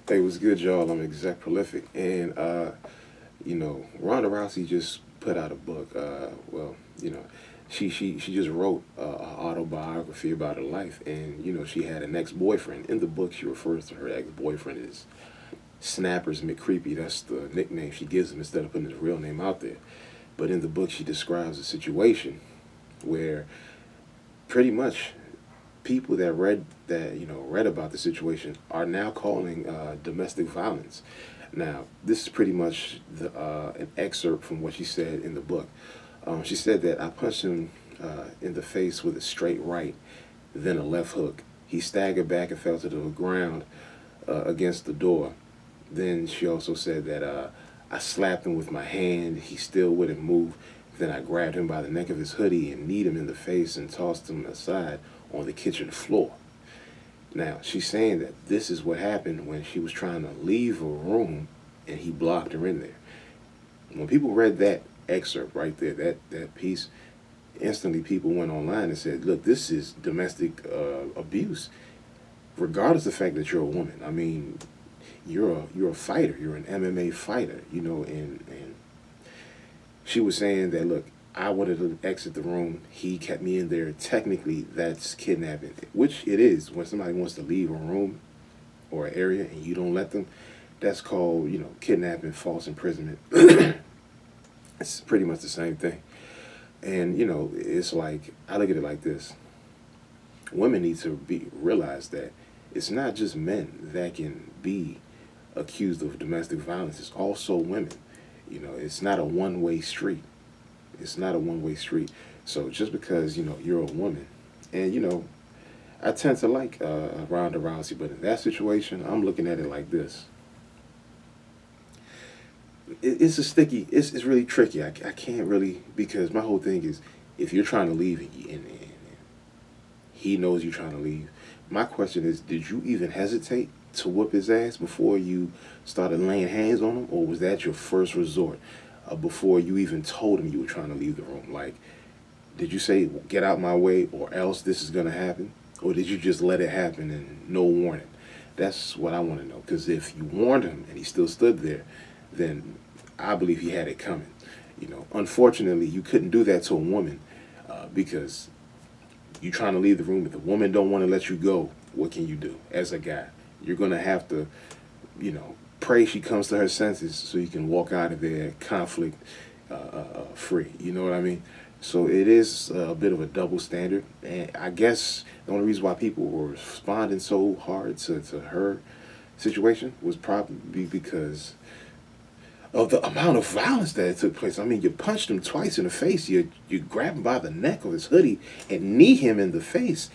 Hey, what's good, y'all? I'm Exec Prolific, and Ronda Rousey just put out a book. She just wrote an autobiography about her life, and she had an ex-boyfriend. In the book, she refers to her ex-boyfriend as Snappers McCreepy. That's the nickname she gives him instead of putting his real name out there. But in the book, she describes a situation where pretty much people that read about the situation are now calling domestic violence. Now, this is pretty much an excerpt from what she said in the book. She said that I punched him in the face with a straight right, then a left hook. He staggered back and fell to the ground against the door. Then she also said that I slapped him with my hand. He still wouldn't move. Then I grabbed him by the neck of his hoodie and kneed him in the face and tossed him aside on the kitchen floor. Now, she's saying that this is what happened when she was trying to leave a room and he blocked her in there. When people read that excerpt right there, that piece, instantly people went online and said, look, this is domestic abuse, regardless of the fact that you're a woman. I mean, you're a fighter. You're an MMA fighter, and she was saying that, look, I wanted to exit the room. He kept me in there. Technically, that's kidnapping, which it is. When somebody wants to leave a room or an area and you don't let them, that's called, kidnapping, false imprisonment. It's pretty much the same thing. And, it's like, I look at it like this. Women need to realize that it's not just men that can be accused of domestic violence. It's also women. It's not a one-way street. It's not a one-way street. So just because, you're a woman, and, I tend to like Ronda Rousey, but in that situation, I'm looking at it like this. It's really tricky. I can't really, because my whole thing is, if you're trying to leave and he knows you're trying to leave, my question is, did you even hesitate to whoop his ass before you started laying hands on him, or was that your first resort before you even told him you were trying to leave the room? Like, did you say, get out my way or else this is going to happen? Or did you just let it happen and no warning? That's what I want to know. Because if you warned him and he still stood there, then I believe he had it coming. Unfortunately, you couldn't do that to a woman because you're trying to leave the room. If the woman don't want to let you go, what can you do as a guy? You're going to have to, pray she comes to her senses so you can walk out of there conflict free. You know what I mean? So it is a bit of a double standard. And I guess the only reason why people were responding so hard to her situation was probably because of the amount of violence that took place. I mean, you punched him twice in the face. You grab him by the neck of his hoodie and knee him in the face.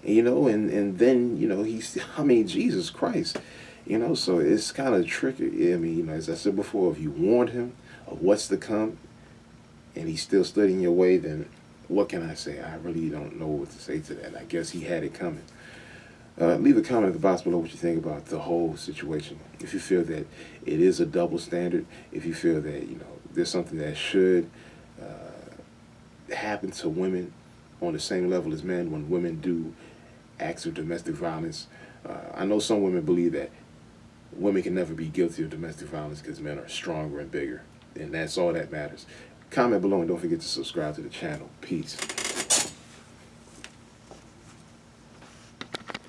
And then, Jesus Christ. So it's kind of tricky. I mean, as I said before, if you warned him of what's to come and he still stood in your way, then what can I say? I really don't know what to say to that. I guess he had it coming. Leave a comment at the box below what you think about the whole situation. If you feel that it is a double standard, if you feel that, there's something that should happen to women on the same level as men when women do acts of domestic violence. I know some women believe that women can never be guilty of domestic violence because men are stronger and bigger, and that's all that matters. Comment below and don't forget to subscribe to the channel. Peace.